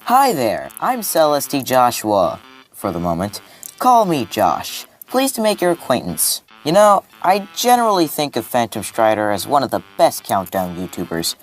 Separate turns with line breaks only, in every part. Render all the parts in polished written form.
Hi there, I'm Celeste Joshua, for the moment. Call me Josh. Pleased to make your acquaintance. You know, I generally think of Phantomstrider as one of the best countdown YouTubers.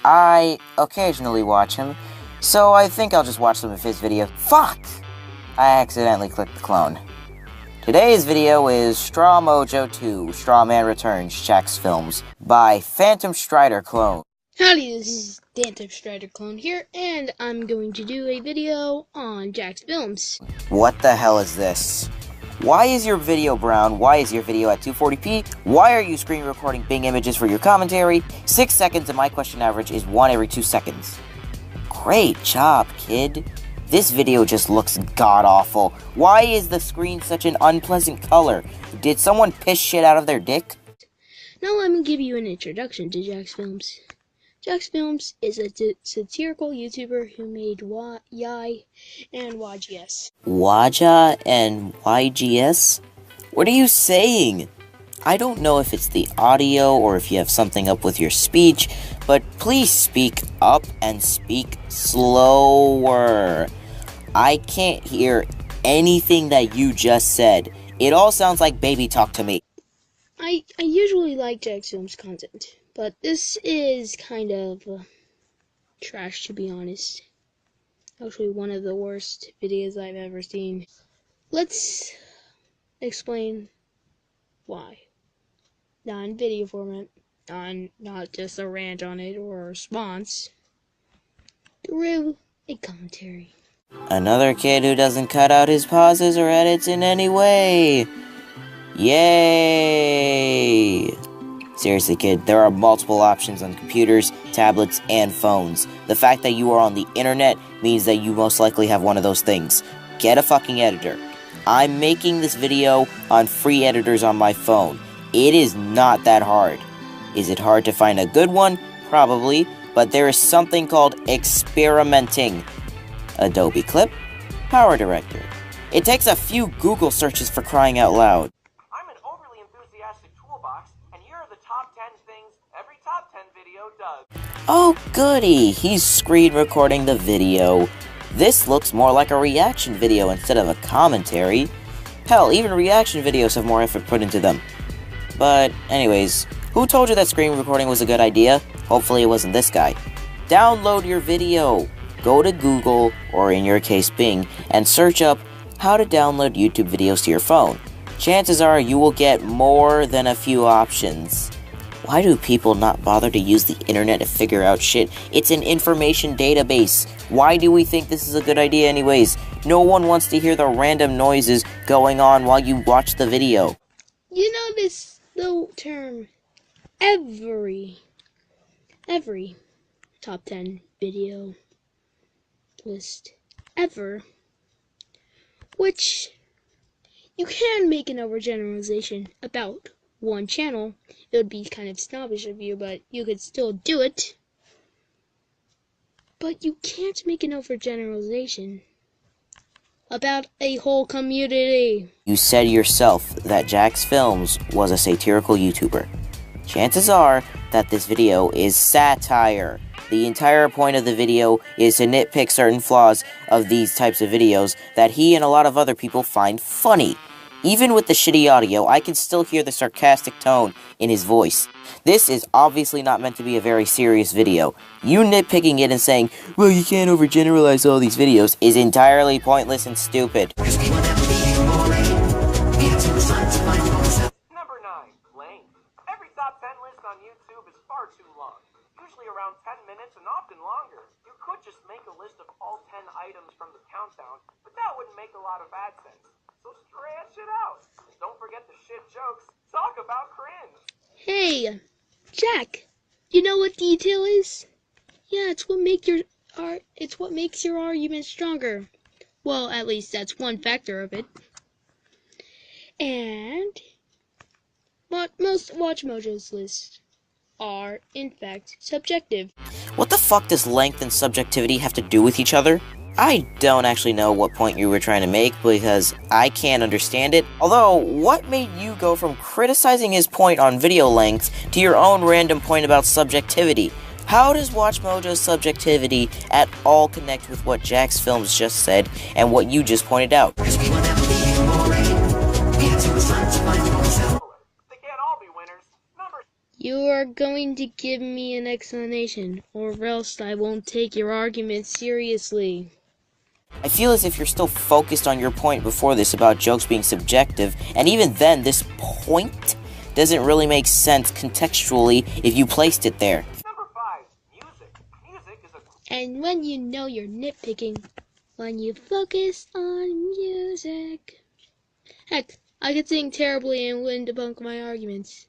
I occasionally watch him, so I think I'll just watch some of his videos. Fuck! I accidentally clicked the clone. Today's video is Straw Mojo 2, Straw Man Returns, Jack's Films, by Phantomstrider Clone.
Howdy, this is Phantomstrider Clone here, and I'm going to do a video on Jack's Films.
What the hell is this? Why is your video brown? Why is your video at 240p? Why are you screen recording Bing images for your commentary? 6 seconds and my question average is 1 every 2 seconds. Great job, kid. This video just looks god-awful. Why is the screen such an unpleasant color? Did someone piss shit out of their dick?
Now let me give you an introduction to Jack's Films. Jack's Films is a satirical YouTuber who made Yai and YGS.
Waja and YGS? What are you saying? I don't know if it's the audio or if you have something up with your speech, but please speak up and speak slower. I can't hear anything that you just said. It all sounds like baby talk to me.
I usually like Jack's Films content, but this is kind of trash, to be honest. Actually, one of the worst videos I've ever seen. Let's explain why. Not in video format, not just a rant on it or a response. Through a commentary.
Another kid who doesn't cut out his pauses or edits in any way. Yay! Seriously, kid, there are multiple options on computers, tablets, and phones. The fact that you are on the internet means that you most likely have one of those things. Get a fucking editor. I'm making this video on free editors on my phone. It is not that hard. Is it hard to find a good one? Probably, but there is something called experimenting. Adobe Clip, Power Director. It takes a few Google searches for crying out loud.
I'm an overly enthusiastic toolbox, and here are the top 10 things every top 10 video does.
Oh goody, he's screen recording the video. This looks more like a reaction video instead of a commentary. Hell, even reaction videos have more effort put into them. But anyways, who told you that screen recording was a good idea? Hopefully it wasn't this guy. Download your video. Go to Google, or in your case Bing, and search up how to download YouTube videos to your phone. Chances are you will get more than a few options. Why do people not bother to use the internet to figure out shit? It's an information database. Why do we think this is a good idea anyways? No one wants to hear the random noises going on while you watch the video.
You know the term every top 10 video list ever, which you can make an overgeneralization about one channel. It would be kind of snobbish of you, but you could still do it. But you can't make an overgeneralization about a whole community.
You said yourself that Jack's Films was a satirical YouTuber. Chances are that this video is satire. The entire point of the video is to nitpick certain flaws of these types of videos that he and a lot of other people find funny. Even with the shitty audio, I can still hear the sarcastic tone in his voice. This is obviously not meant to be a very serious video. You nitpicking it and saying, well, you can't overgeneralize all these videos, is entirely pointless and stupid.
Number 9, length. Every top 10 list on YouTube is far too long. Usually around 10 minutes and often longer. You could just make a list of all 10 items from the countdown, but that wouldn't make a lot of AdSense. So stretch it out. Don't forget the shit jokes. Talk about cringe.
Hey, Jack, you know what detail is? Yeah, it's what makes your argument stronger. Well, at least that's one factor of it. And most Watch Mojo's lists are, in fact, subjective.
What the fuck does length and subjectivity have to do with each other? I don't actually know what point you were trying to make because I can't understand it. Although, what made you go from criticizing his point on video length to your own random point about subjectivity? How does WatchMojo's subjectivity at all connect with what Jack's Films just said and what you just pointed out?
They can't all be winners.
You are going to give me an explanation, or else I won't take your argument seriously.
I feel as if you're still focused on your point before this about jokes being subjective, and even then, this point doesn't really make sense contextually if you placed it there.
Number 5, music. Music is a...
And when you know you're nitpicking, when you focus on music. Heck, I could sing terribly and wouldn't debunk my arguments.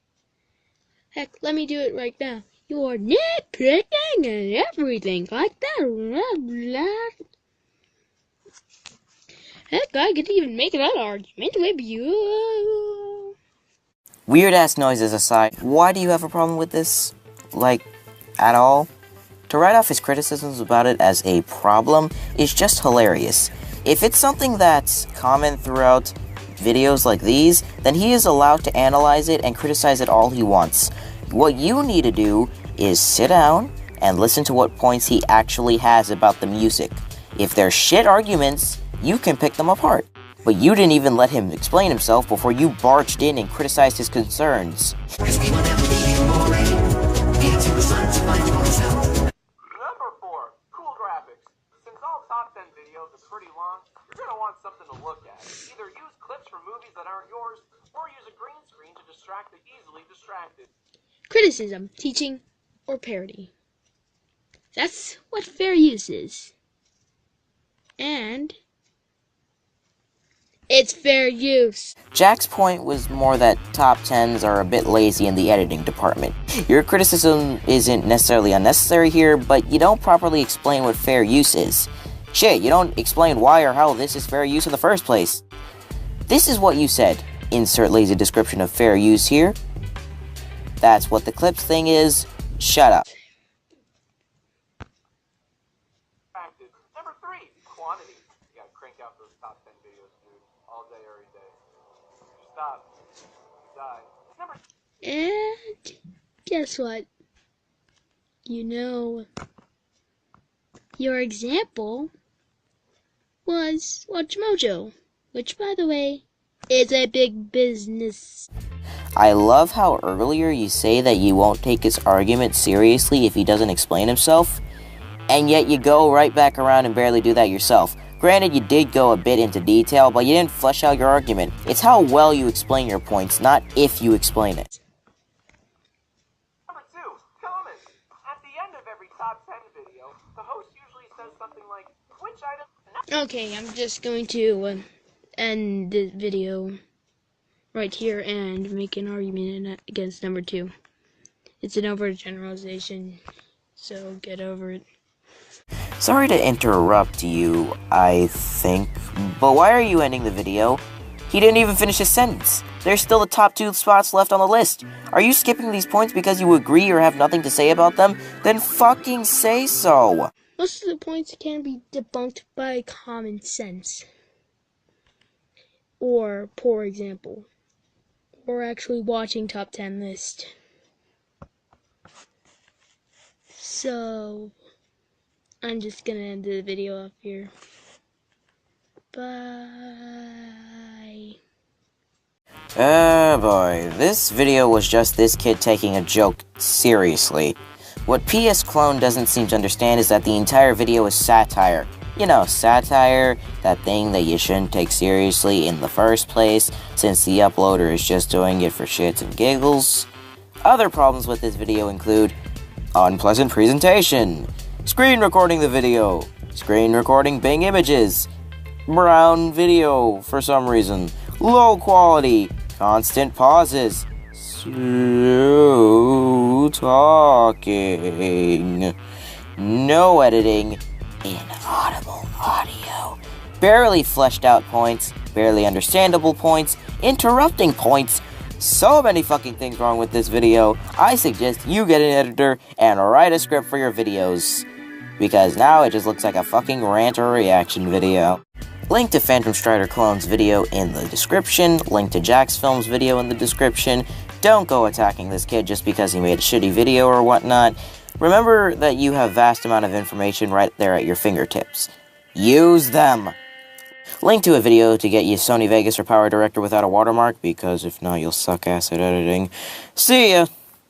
Heck, let me do it right now. You're nitpicking and everything like that. Heck, I could even make that argument with you.
Weird-ass noises aside, why do you have a problem with this? Like, at all? To write off his criticisms about it as a problem is just hilarious. If it's something that's common throughout videos like these, then he is allowed to analyze it and criticize it all he wants. What you need to do is sit down and listen to what points he actually has about the music. If they're shit arguments, you can pick them apart. But you didn't even let him explain himself before you barged in and criticized his concerns.
Number 4, cool graphics. Since all top 10 videos are pretty long, you're going to want something to look at. Either use clips from movies that aren't yours, or use a green screen to distract the easily distracted.
Criticism, teaching, or parody. That's what fair use is. And it's fair use.
Jack's point was more that top 10s are a bit lazy in the editing department. Your criticism isn't necessarily unnecessary here, but you don't properly explain what fair use is. Shit, you don't explain why or how this is fair use in the first place. This is what you said. Insert lazy description of fair use here. That's what the clips thing is. Shut up.
Number 3, quantity. You gotta crank out those top 10 videos, dude. All day, every day. Stop. You die.
And guess what? You know, your example was WatchMojo, which, by the way, is a big business.
I love how earlier you say that you won't take his argument seriously if he doesn't explain himself, and yet you go right back around and barely do that yourself. Granted, you did go a bit into detail, but you didn't flesh out your argument. It's how well you explain your points, not if you explain it.
Number 2, comments. At the end of every top 10 video, the host usually says something like, which item...
Okay, I'm just going to end the video right here and make an argument against number 2. It's an overgeneralization, so get over it.
Sorry to interrupt you, I think, but why are you ending the video? He didn't even finish his sentence. There's still the top 2 spots left on the list. Are you skipping these points because you agree or have nothing to say about them? Then fucking say so.
Most of the points can be debunked by common sense, or poor example, or actually watching top 10 list. So I'm just gonna end the video off here. Bye.
Oh boy, this video was just this kid taking a joke seriously. What PS Clone doesn't seem to understand is that the entire video is satire. You know, satire, that thing that you shouldn't take seriously in the first place, since the uploader is just doing it for shits and giggles. Other problems with this video include unpleasant presentation, screen recording the video, screen recording Bing images, brown video for some reason, low quality, constant pauses, slow talking, no editing, inaudible audio, barely fleshed out points, barely understandable points, interrupting points. So many fucking things wrong with this video. I suggest you get an editor and write a script for your videos, because now it just looks like a fucking rant or reaction video. Link to Phantomstrider Clone's video in the description, link to Jack's Films video in the description. Don't go attacking this kid just because he made a shitty video or whatnot. Remember that you have vast amount of information right there at your fingertips. Use them! Link to a video to get you Sony Vegas or Power Director without a watermark, because if not, you'll suck ass at editing. See ya!